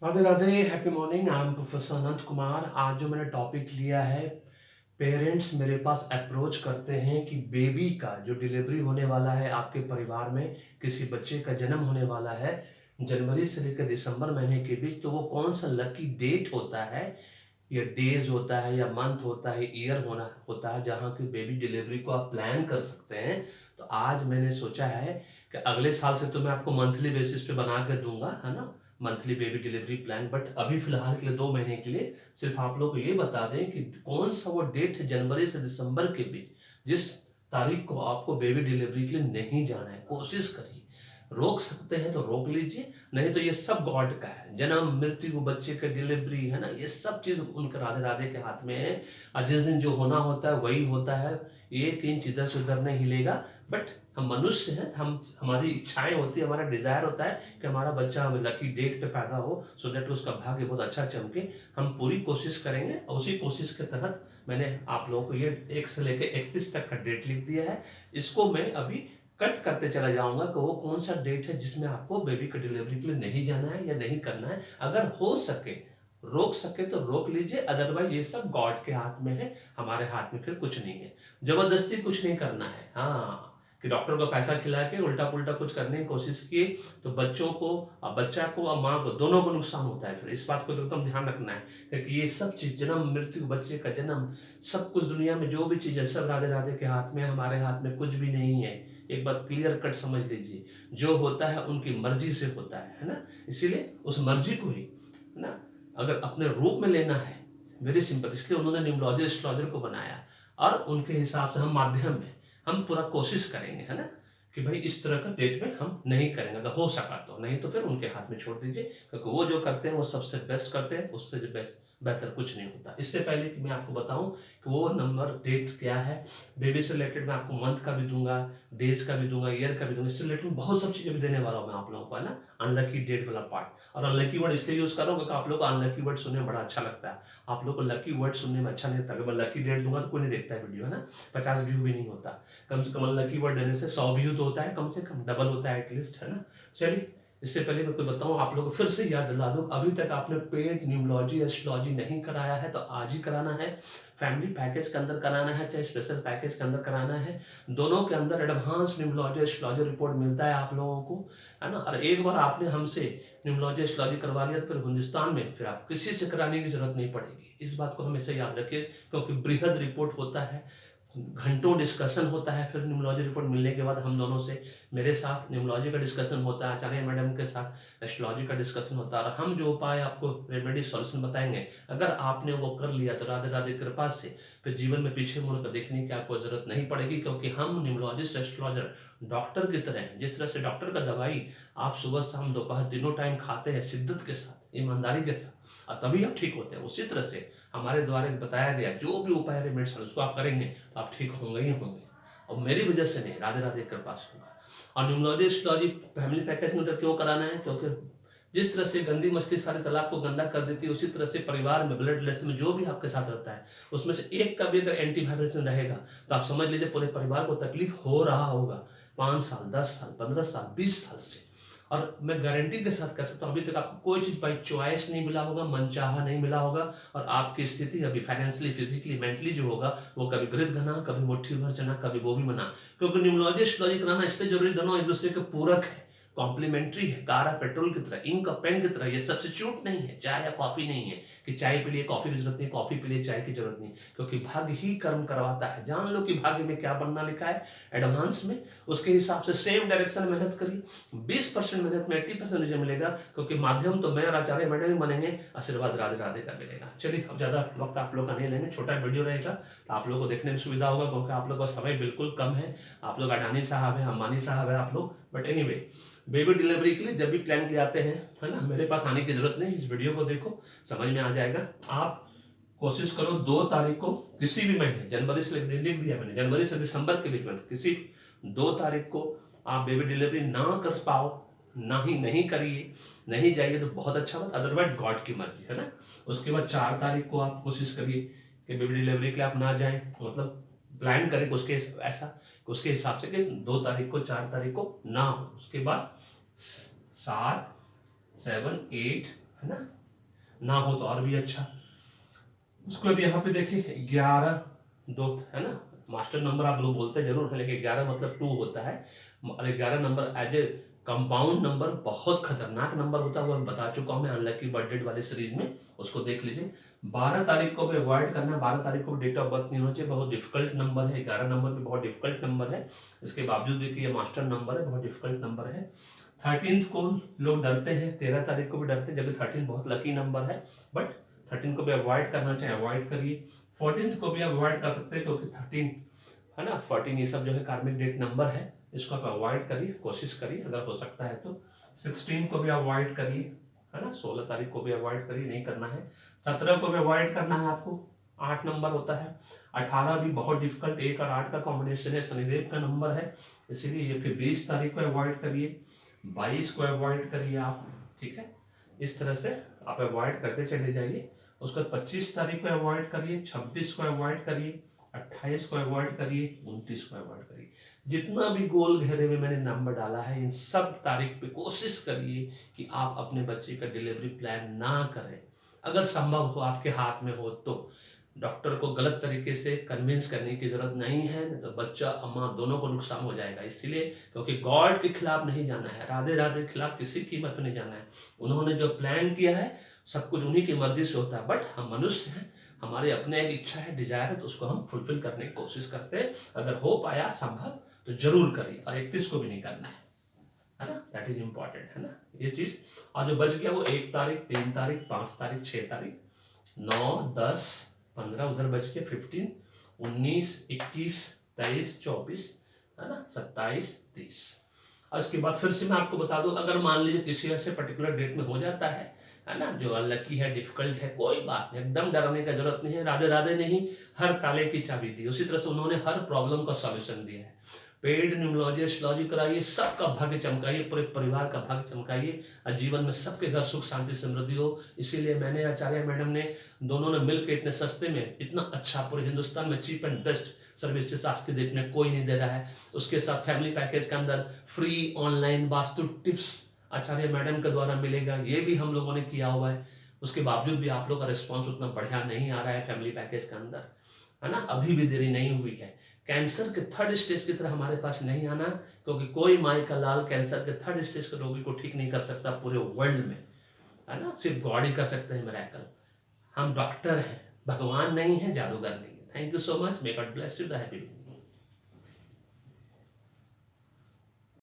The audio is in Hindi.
Radhe Radhe, happy morning. I am professor Anant Kumar. आज जो मैंने टॉपिक लिया है, पेरेंट्स मेरे पास अप्रोच करते हैं कि बेबी का जो डिलीवरी होने वाला है, आपके परिवार में किसी बच्चे का जन्म होने वाला है जनवरी से लेकर दिसंबर महीने के बीच, तो वो कौन सा लकी डेट होता है या डेज होता है या मंथ होता है, ईयर होना होता है जहाँ की बेबी डिलीवरी को आप प्लान कर सकते हैं। तो आज मैंने सोचा है कि अगले साल से तो मैं आपको मंथली बेसिस पे बना के दूंगा, है ना, monthly baby delivery plan. But अभी फिलहाल के लिए 2 महीने के लिए सिर्फ आप लोग को ये बता दें कि कौन सा वो डेट है जनवरी से दिसंबर के बीच जिस तारीख को आपको बेबी डिलीवरी के लिए नहीं जाना है। कोशिश करिए, रोक सकते हैं तो रोक लीजिए, नहीं तो ये सब गॉड का है। जन्म, मृत्यु, बच्चे का डिलीवरी, है ना, ये सब चीज उनके राधे राधे के हाथ में है। और जिस दिन जो होना होता है वही होता है, 1 इंच इधर से उधर नहीं हिलेगा। बट हम मनुष्य हैं, हम हमारी इच्छाएं होती है, हमारा डिजायर होता है कि हमारा बच्चा हमें लकी डेट पे पैदा हो, सो दैट उसका भाग्य बहुत अच्छा चमके। हम पूरी कोशिश करेंगे और उसी कोशिश के तहत मैंने आप लोगों को ये 1 से लेकर 31 तक का डेट लिख दिया है। इसको मैं अभी कट करते चला जाऊंगा कि वो कौन सा डेट है जिसमें आपको बेबी का डिलीवरी के लिए नहीं जाना है या नहीं करना है। अगर हो सके, रोक सके तो रोक लीजिए, अदरवाइज ये सब गॉड के हाथ में है, हमारे हाथ में फिर कुछ नहीं है। जबरदस्ती कुछ नहीं करना है। हाँ, कि डॉक्टर को पैसा खिला के उल्टा पुल्टा कुछ करने की कोशिश की तो बच्चों को, और बच्चा को और माँ को, दोनों को नुकसान होता है। फिर इस बात को तो एकदम ध्यान रखना है, क्योंकि ये सब चीज, जन्म, मृत्यु, बच्चे का जन्म, सब कुछ दुनिया में जो भी चीज है सब राधे राधे के हाथ में है, हमारे हाथ में कुछ भी नहीं है। एक बात क्लियर कट समझ लीजिए, जो होता है उनकी मर्जी से होता है ना। इसीलिए उस मर्जी को ही, है ना, अगर अपने रूप में लेना है, वेरी सिंपल, इसलिए उन्होंने न्यूमरोलॉजी एस्ट्रोलॉजर को बनाया। और उनके हिसाब से हम माध्यम में हम पूरा कोशिश करेंगे, है ना, कि भाई इस तरह का डेट में हम नहीं करेंगे अगर हो सका तो, नहीं तो फिर उनके हाथ में छोड़ दीजिए, क्योंकि वो जो करते हैं वो सबसे बेस्ट करते हैं, उससे जो बेस्ट बेहतर कुछ नहीं होता। इससे पहले कि मैं आपको बताऊं कि वो नंबर डेट क्या है, बेबी से रिलेटेड मैं आपको मंथ का भी दूंगा, डेज का भी दूंगा, ईयर का भी दूंगा, इससे रिलेटेड बहुत सब चीजें भी देने वाला हूँ मैं आप लोगों को, है ना। अनलकी डेट वाला पार्ट, और अनलकी वर्ड इसलिए यूज कर रहा हूँ क्योंकि आप लोग को अनलकी वर्ड सुनने में बड़ा अच्छा लगता है। आप लोग को लकी वर्ड सुनने में अच्छा नहीं लगता। अगर मैं लकी डेट दूंगा तो कोई नहीं देखता है वीडियो, है ना, 50 व्यू भी नहीं होता। कम से कम लकी वर्ड देने से 100 व्यू तो होता है, कम से कम डबल होता है एटलीस्ट, है ना। चलिए, इससे पहले मैं कोई बताऊं आप लोगों को, फिर से याद दिला दूं, अभी तक आपने पेड न्यूमरोलॉजी एस्ट्रोलॉजी नहीं कराया है तो आज ही कराना है। फैमिली पैकेज के अंदर कराना है, चाहे स्पेशल पैकेज के अंदर कराना है, दोनों के अंदर एडवांस न्यूमरोलॉजी एस्ट्रोलॉजी रिपोर्ट मिलता है आप लोगों को, है ना। और एक बार आपने हमसे न्यूमरोलॉजी एस्ट्रोलॉजी करवा लिया तो फिर हिंदुस्तान में फिर आप किसी से कराने की जरूरत नहीं पड़ेगी। इस बात को हमेशा याद रखिए, क्योंकि बृहद रिपोर्ट होता है, घंटों डिस्कशन होता है। फिर न्यूमरोलॉजी रिपोर्ट मिलने के बाद हम दोनों से, मेरे साथ न्यूमरोलॉजी का डिस्कशन होता है, आचार्य मैडम के साथ एस्ट्रोलॉजी का डिस्कशन होता है, और हम जो उपाय आपको रेमेडी सॉल्यूशन बताएंगे, अगर आपने वो कर लिया तो राधे राधे कृपा से फिर जीवन में पीछे मुड़ कर देखने की आपको जरूरत नहीं पड़ेगी, क्योंकि हम न्यूमरोलॉजिस्ट एस्ट्रोलॉजर डॉक्टर की तरह हैं। जिस तरह से डॉक्टर का दवाई आप सुबह शाम दोपहर तीनों टाइम खाते हैं शिद्दत के साथ, ईमानदारी के साथ, और तभी आप ठीक होते हैं, उसी तरह से हमारे द्वारा बताया गया जो भी उपाय रेमेड्स है उसको आप करेंगे तो आप ठीक होंगे ही होंगे। और मेरी वजह से नहीं, राधे राधे कृपा से होगा। और न्यूमरोलॉजी एस्ट्रोलॉजी फैमिली पैकेज में तो क्यों कराना है, क्योंकि जिस तरह से गंदी मछली सारे तालाब को गंदा कर देती है, उसी तरह से परिवार में, ब्लड रिलेशन में जो भी आपके साथ रहता है, उसमें से एक का भी अगर एंटी वाइब्रेशन रहेगा तो आप समझ लीजिए पूरे परिवार को तकलीफ हो रहा होगा 5 साल, 10 साल, 15 साल, 20 साल से। और मैं गारंटी के साथ कह सकता हूँ, अभी तक आपको कोई चीज बाई चॉइस नहीं मिला होगा, मनचाहा नहीं मिला होगा। और आपकी स्थिति अभी फाइनेंशियली, फिजिकली, मेंटली जो होगा वो कभी घृत घना, कभी मुट्ठी भर चना, कभी वो भी मना। क्योंकि न्यूमरोलॉजी एस्ट्रोलॉजी कराना इसलिए जरूरी, दोनों एक दूसरे के पूरक है, कॉम्प्लीमेंट्री है, कारा पेट्रोल की तरह, इंक और पेन की तरह, ये सब्स्टिट्यूट नहीं है, चाय या कॉफी नहीं है कि चाय पी लिए कॉफी की जरूरत नहीं, कॉफी पी लिए चाय की जरूरत नहीं, क्योंकि भाग्य ही कर्म करवाता है। जान लो कि भाग्य में क्या बनना लिखा है एडवांस में, उसके हिसाब से सेम डायरेक्शन में मेहनत करिए। 20% मेहनत में 80% रिजल्ट मिलेगा, क्योंकि माध्यम तो मैं और आचार्य मैडम ही बनेंगे, आशीर्वाद राधे राधे का मिलेगा। चलिए, अब ज्यादा वक्त आप लोग का नहीं लेंगे, छोटा वीडियो रहेगा तो आप लोगों को देखने में सुविधा होगा, क्योंकि आप लोग का समय बिल्कुल कम है। आप लोग अडानी साहब है, अंबानी साहब है आप लोग। बट एनीवे, बेबी डिलीवरी के लिए जब भी प्लान के लिए आते हैं, है ना, मेरे पास आने की जरूरत नहीं, इस वीडियो को देखो, समझ में आ जाएगा। आप कोशिश करो 2 तारीख को किसी भी महीने, जनवरी से लिख दिया मैंने, जनवरी से दिसंबर के बीच में किसी 2 तारीख को आप बेबी डिलीवरी ना कर पाओ, ना ही नहीं करिए, नहीं जाइए तो बहुत अच्छा बात, अदरवाइज गॉड की मर्जी, है ना। उसके बाद 4 तारीख को आप कोशिश करिए कि बेबी डिलीवरी के लिए आप ना जाएं, मतलब प्लान करें उसके ऐसा, उसके हिसाब से कि 2 तारीख को, 4 तारीख को ना हो। उसके बाद 7, 7, 8, है ना हो तो और भी अच्छा। उसके बाद यहाँ पे देखिए 11 2 है ना, मास्टर नंबर आप लोग बोलते जरूर है लेकिन 11 मतलब 2 होता है, और 11 number as a compound number बहुत खतरनाक नंबर होता है, वो बता चुका हूँ मैं अनलकी बर्थडे वाले सीरीज में, उसको देख लीजिए। 12 तारीख को भी अवॉइड करना है, 12 तारीख को डेट ऑफ बर्थ नहीं होना चाहिए, बहुत डिफिकल्ट नंबर है, 11 नंबर भी बहुत डिफिकल्ट नंबर है, इसके बावजूद भी कि ये मास्टर नंबर है, बहुत डिफिकल्ट नंबर है। 13 को लोग डरते हैं, 13 तारीख को भी डरते हैं, जबकि 13 बहुत लकी नंबर है, बट 13 को भी अवॉइड करना चाहिए, अवॉइड करिए। 14 को भी अवॉइड कर सकते हैं क्योंकि 13 है ना, 14 ये सब जो है कार्मिक डेट नंबर है, इसको आप अवॉइड करिए, कोशिश करिए अगर हो सकता है तो। 16 को भी अवॉइड करिए, है ना, 16 तारीख को भी अवॉइड करिए, नहीं करना है। 17 को भी अवॉइड करना है आपको, 8 नंबर होता है। 18 भी बहुत डिफिकल्ट, 1 और 8 का कॉम्बिनेशन है, शनिदेव का नंबर है, इसीलिए ये। फिर 20 तारीख को अवॉइड करिए, 22 को अवॉइड करिए आप, ठीक है, इस तरह से आप अवॉइड करते चले जाइए। उसके बाद 25 तारीख को अवॉइड करिए, 26 को अवॉइड करिए, 28 को अवॉइड करिए, 29 को अवॉइड करिए। जितना भी गोल घेरे में मैंने नंबर डाला है, इन सब तारीख पे कोशिश करिए कि आप अपने बच्चे का डिलीवरी प्लान ना करें, अगर संभव हो, आपके हाथ में हो तो। डॉक्टर को गलत तरीके से कन्विंस करने की जरूरत नहीं है, नहीं तो बच्चा अम्मा दोनों को नुकसान हो जाएगा। इसीलिए क्योंकि गॉड के खिलाफ नहीं जाना है, राधे राधे के खिलाफ किसी कीमत पे नहीं जाना है। उन्होंने जो प्लान किया है सब कुछ उन्हीं की मर्जी से होता है, बट हम मनुष्य हैं, हमारे अपने एक इच्छा है, डिजायर है, तो उसको हम फुलफिल करने की कोशिश करते हैं। अगर हो पाया संभव तो जरूर करिए, और 31 को भी नहीं करना है ना, दैट इज इंपॉर्टेंट, है ना ये चीज। और जो बच गया वो 1 तारीख, 3 तारीख, 5 तारीख, 6 तारीख, 9, 10, 15 उधर बच के 15, 19, 21, 23, 24, है ना, 27, 30। और इसके बाद फिर से मैं आपको बता दूं, अगर मान लीजिए किसी ऐसे पर्टिकुलर डेट में हो जाता है ना, जो अनलकी है, डिफिकल्ट है, कोई बात नहीं, एकदम डरने का जरूरत नहीं है। राधे राधे नहीं, हर ताले की चाबी दी, उसी तरह से उन्होंने हर प्रॉब्लम का सॉल्यूशन दिया है। पेड न्यूमरोलॉजी, एस्ट्रोलॉजी कराइए, सबका भाग्य चमकाइए, पूरे परिवार का भाग्य चमकाइए, और जीवन में सबके घर सुख शांति समृद्धि हो। इसीलिए मैंने, आचार्य मैडम ने, दोनों ने मिलकर इतने सस्ते में, इतना अच्छा, पूरे हिंदुस्तान में चीप एंड बेस्ट सर्विसेज आज के डेट में कोई नहीं दे रहा है। उसके साथ फैमिली पैकेज के अंदर फ्री ऑनलाइन वास्तु टिप्स आचार्य मैडम के द्वारा मिलेगा, ये भी हम लोगों ने किया हुआ है। उसके बावजूद भी आप लोग का रिस्पॉन्स उतना बढ़िया नहीं आ रहा है फैमिली पैकेज के अंदर, है ना, अभी भी देरी नहीं हुई है। कैंसर के 3rd स्टेज की तरह हमारे पास नहीं आना, क्योंकि कोई माई का लाल कैंसर के 3rd स्टेज के रोगी को ठीक नहीं कर सकता पूरे वर्ल्ड में, है ना, सिर्फ गॉड ही कर सकते हैं मिरेकल। हम डॉक्टर हैं, भगवान नहीं है, जादूगर नहीं है। Thank you so much, may God bless you, the happy.